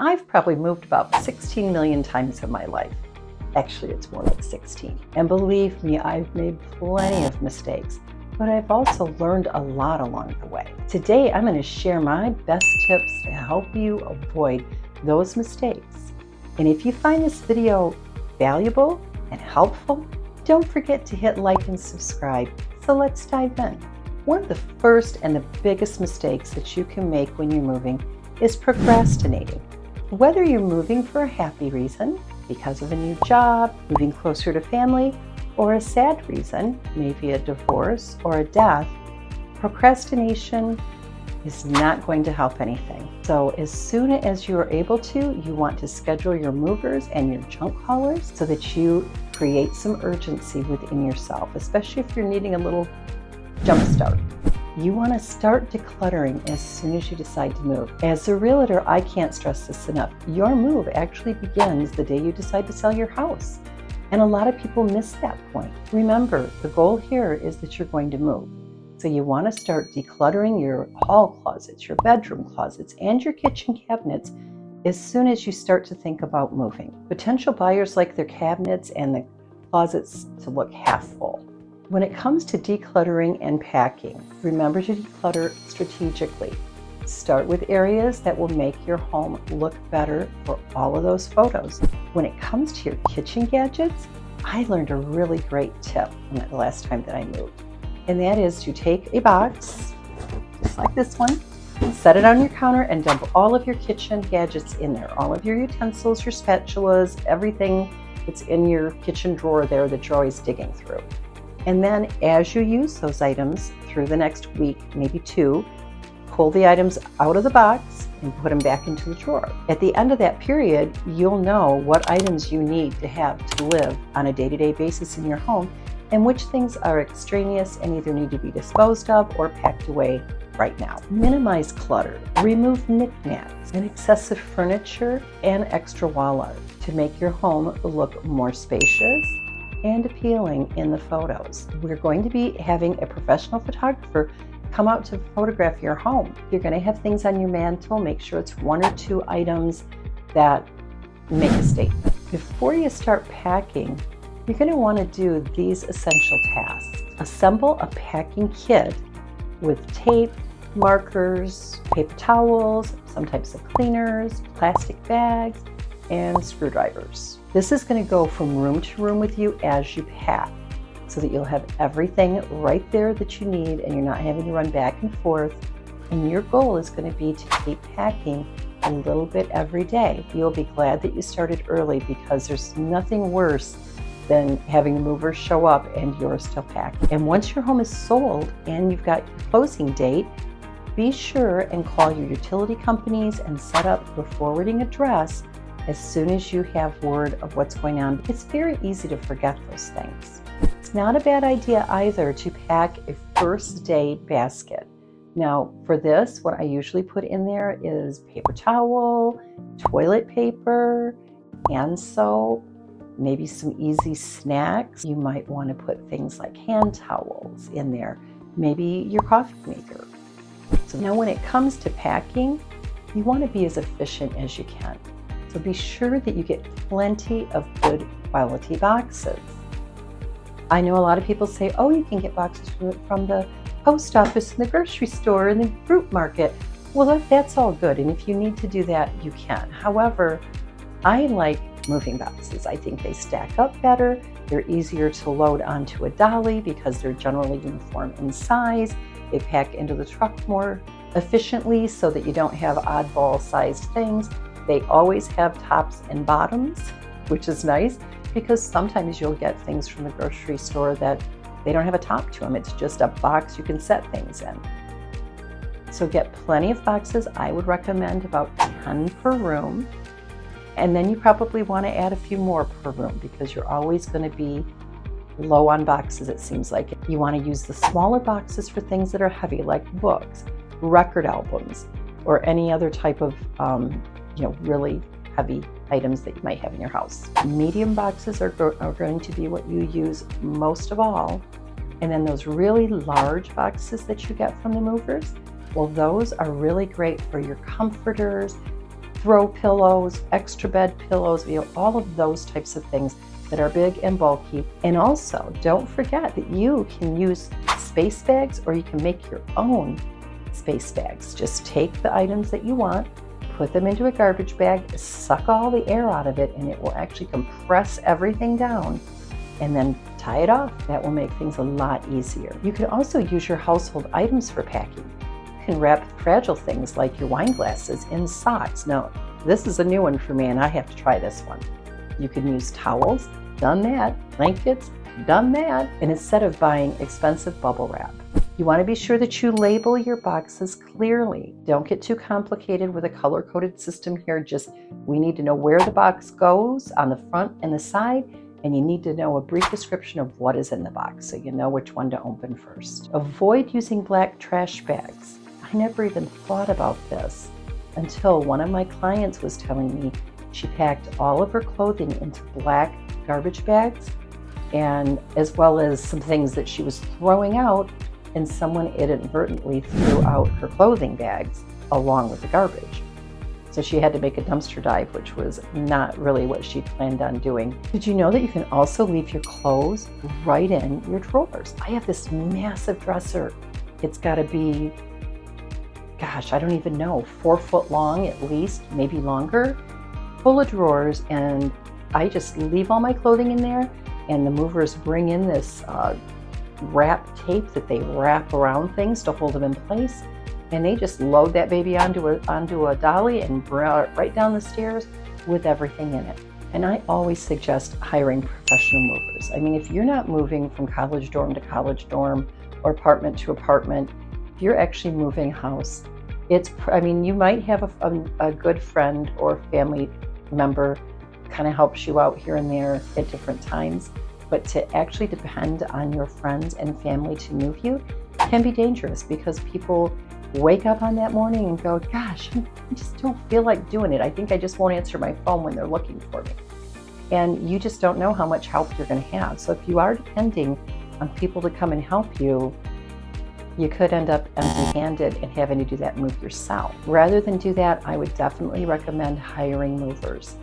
I've probably moved about 16 million times in my life. Actually, it's more like 16. And believe me, I've made plenty of mistakes, but I've also learned a lot along the way. Today, I'm going to share my best tips to help you avoid those mistakes. And if you find this video valuable and helpful, don't forget to hit like and subscribe. So let's dive in. One of the first and the biggest mistakes that you can make when you're moving is procrastinating. Whether you're moving for a happy reason, because of a new job, moving closer to family, or a sad reason, maybe a divorce or a death, procrastination is not going to help anything. So as soon as you are able to, you want to schedule your movers and your junk haulers so that you create some urgency within yourself, especially if you're needing a little jump start. You want to start decluttering as soon as you decide to move. As a realtor, I can't stress this enough. Your move actually begins the day you decide to sell your house. And a lot of people miss that point. Remember, the goal here is that you're going to move. So you want to start decluttering your hall closets, your bedroom closets, and your kitchen cabinets as soon as you start to think about moving. Potential buyers like their cabinets and the closets to look half full. When it comes to decluttering and packing, remember to declutter strategically. Start with areas that will make your home look better for all of those photos. When it comes to your kitchen gadgets, I learned a really great tip the last time that I moved. And that is to take a box, just like this one, set it on your counter and dump all of your kitchen gadgets in there. All of your utensils, your spatulas, everything that's in your kitchen drawer there that you're always digging through. And then as you use those items through the next week, maybe two, pull the items out of the box and put them back into the drawer. At the end of that period, you'll know what items you need to have to live on a day-to-day basis in your home and which things are extraneous and either need to be disposed of or packed away right now. Minimize clutter. Remove knickknacks and excessive furniture and extra wall art to make your home look more spacious and appealing in the photos. We're going to be having a professional photographer come out to photograph your home. You're going to have things on your mantle. Make sure it's one or two items that make a statement. Before you start packing, you're going to want to do these essential tasks. Assemble a packing kit with tape, markers, paper towels, some types of cleaners, plastic bags, and screwdrivers. This is going to go from room to room with you as you pack so that you'll have everything right there that you need and you're not having to run back and forth. And your goal is going to be to keep packing a little bit every day. You'll be glad that you started early because there's nothing worse than having the movers show up and you're still packing. And once your home is sold and you've got your closing date, be sure and call your utility companies and set up your forwarding address as soon as you have word of what's going on. It's very easy to forget those things. It's not a bad idea either to pack a first day basket. Now for this, what I usually put in there is paper towel, toilet paper, hand soap, maybe some easy snacks. You might want to put things like hand towels in there, maybe your coffee maker. So now when it comes to packing, you want to be as efficient as you can. So be sure that you get plenty of good quality boxes. I know a lot of people say, oh, you can get boxes from the post office and the grocery store and the fruit market. Well, that's all good. And if you need to do that, you can. However, I like moving boxes. I think they stack up better. They're easier to load onto a dolly because they're generally uniform in size. They pack into the truck more efficiently so that you don't have oddball sized things. They always have tops and bottoms, which is nice because sometimes you'll get things from the grocery store that they don't have a top to them. It's just a box you can set things in. So get plenty of boxes. I would recommend about 10 per room. And then you probably want to add a few more per room because you're always going to be low on boxes, it seems like. You want to use the smaller boxes for things that are heavy, like books, record albums, or any other type of really heavy items that you might have in your house. Medium boxes are going to be what you use most of all. And then those really large boxes that you get from the movers, well, those are really great for your comforters, throw pillows, extra bed pillows, all of those types of things that are big and bulky. And also, don't forget that you can use space bags, or you can make your own space bags. Just take the items that you want, put them into a garbage bag, suck all the air out of it, and it will actually compress everything down, and then tie it off. That will make things a lot easier. You can also use your household items for packing. You can wrap fragile things like your wine glasses in socks. Now, this is a new one for me, and I have to try this one. You can use towels, done that, blankets, done that. And instead of buying expensive bubble wrap, you want to be sure that you label your boxes clearly. Don't get too complicated with a color-coded system here. Just, we need to know where the box goes on the front and the side, and you need to know a brief description of what is in the box so you know which one to open first. Avoid using black trash bags. I never even thought about this until one of my clients was telling me she packed all of her clothing into black garbage bags, and as well as some things that she was throwing out, and someone inadvertently threw out her clothing bags along with the garbage. So she had to make a dumpster dive, which was not really what she planned on doing. Did you know that you can also leave your clothes right in your drawers? I have this massive dresser. It's got to be, gosh, I don't even know, 4 foot long at least, maybe longer, full of drawers, and I just leave all my clothing in there, and the movers bring in this wrap tape that they wrap around things to hold them in place, and they just load that baby onto a dolly and bring it right down the stairs with everything in it. And I always suggest hiring professional movers. I mean, if you're not moving from college dorm to college dorm or apartment to apartment, if you're actually moving house, you might have a good friend or family member kind of helps you out here and there at different times. But to actually depend on your friends and family to move you can be dangerous, because people wake up on that morning and go, gosh, I just don't feel like doing it. I think I just won't answer my phone when they're looking for me. And you just don't know how much help you're going to have. So if you are depending on people to come and help you, you could end up empty-handed and having to do that move yourself. Rather than do that, I would definitely recommend hiring movers.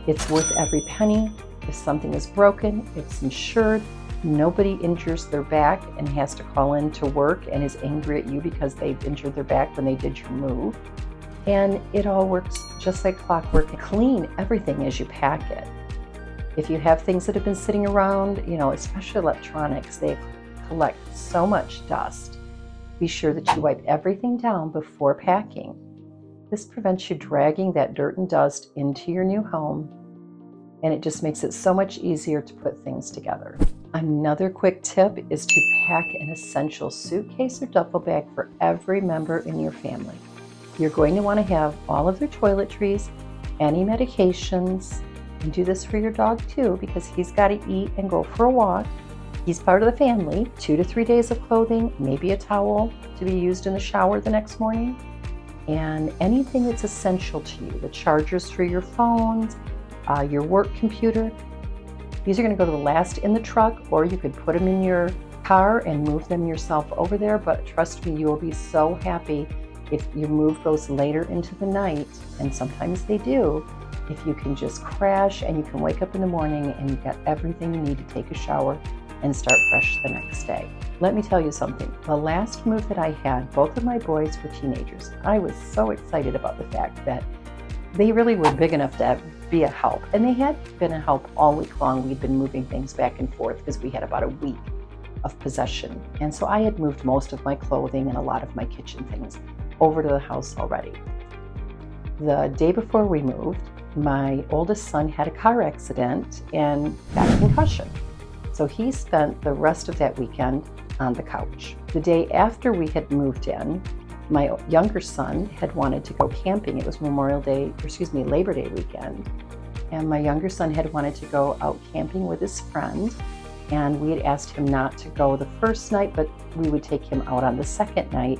It's worth every penny. If something is broken, it's insured. Nobody injures their back and has to call in to work and is angry at you because they've injured their back when they did your move. And it all works just like clockwork. Clean everything as you pack it. If you have things that have been sitting around, especially electronics, they collect so much dust. Be sure that you wipe everything down before packing. This prevents you dragging that dirt and dust into your new home, and it just makes it so much easier to put things together. Another quick tip is to pack an essential suitcase or duffel bag for every member in your family. You're going to want to have all of their toiletries, any medications, and do this for your dog too, because he's got to eat and go for a walk. He's part of the family. 2 to 3 days of clothing, maybe a towel to be used in the shower the next morning, and anything that's essential to you, the chargers for your phones, your work computer. These are going to go to the last in the truck, or you could put them in your car and move them yourself over there. But trust me, you will be so happy if your move goes later into the night, and sometimes they do, if you can just crash and you can wake up in the morning and you've got everything you need to take a shower and start fresh the next day. Let me tell you something. The last move that I had, both of my boys were teenagers. I was so excited about the fact that they really were big enough to be a help. And they had been a help all week long. We'd been moving things back and forth because we had about a week of possession. And so I had moved most of my clothing and a lot of my kitchen things over to the house already. The day before we moved, my oldest son had a car accident and got a concussion. So he spent the rest of that weekend on the couch. The day after we had moved in, my younger son had wanted to go camping. It was Labor Day weekend. And my younger son had wanted to go out camping with his friend. And we had asked him not to go the first night, but we would take him out on the second night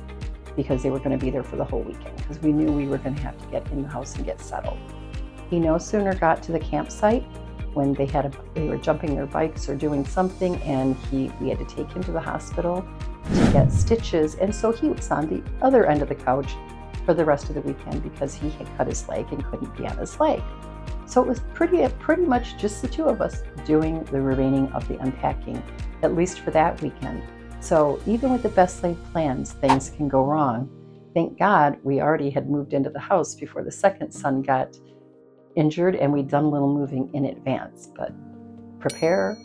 because they were going to be there for the whole weekend, because we knew we were going to have to get in the house and get settled. He no sooner got to the campsite when they were jumping their bikes or doing something, and we had to take him to the hospital to get stitches. And so he was on the other end of the couch for the rest of the weekend because he had cut his leg and couldn't be on his leg. So it was pretty much just the two of us doing the remaining of the unpacking, at least for that weekend. So even with the best laid plans, things can go wrong. Thank God we already had moved into the house before the second son got injured, and we'd done a little moving in advance. But prepare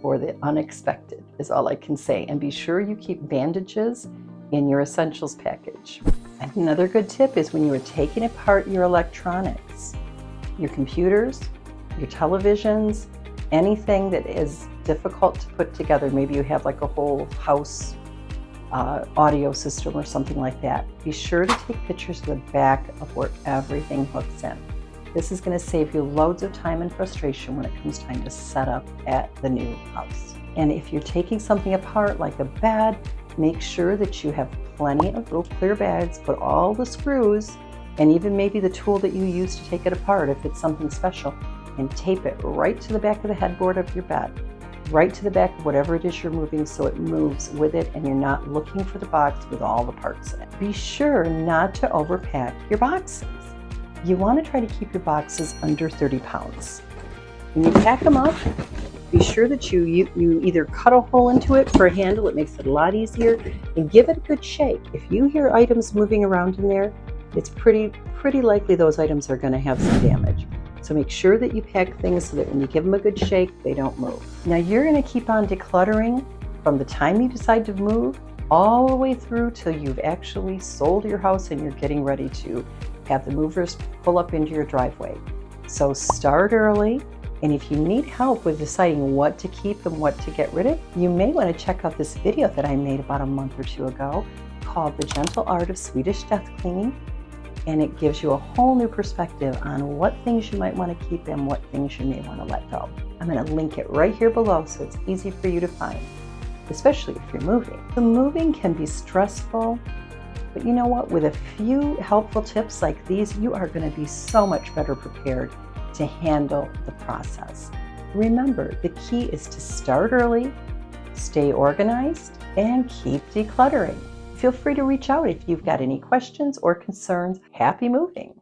for the unexpected is all I can say. And be sure you keep bandages in your essentials package. And another good tip is when you are taking apart your electronics, your computers, your televisions, anything that is difficult to put together. Maybe you have like a whole house audio system or something like that. Be sure to take pictures of the back of where everything hooks in. This is going to save you loads of time and frustration when it comes time to set up at the new house. And if you're taking something apart like a bed, make sure that you have plenty of little clear bags, put all the screws and even maybe the tool that you use to take it apart if it's something special, and tape it right to the back of the headboard of your bed, right to the back of whatever it is you're moving so it moves with it and you're not looking for the box with all the parts in it. Be sure not to overpack your boxes. You want to try to keep your boxes under 30 pounds. When you pack them up, be sure that you either cut a hole into it for a handle, it makes it a lot easier, and give it a good shake. If you hear items moving around in there, it's pretty likely those items are going to have some damage. So make sure that you pack things so that when you give them a good shake, they don't move. Now you're going to keep on decluttering from the time you decide to move all the way through till you've actually sold your house and you're getting ready to have the movers pull up into your driveway. So start early, and if you need help with deciding what to keep and what to get rid of, you may want to check out this video that I made about a month or two ago called The Gentle Art of Swedish Death Cleaning, and it gives you a whole new perspective on what things you might want to keep and what things you may want to let go. I'm going to link it right here below so it's easy for you to find, especially if you're moving. The moving can be stressful, but you know what? With a few helpful tips like these, you are going to be so much better prepared to handle the process. Remember, the key is to start early, stay organized, and keep decluttering. Feel free to reach out if you've got any questions or concerns. Happy moving!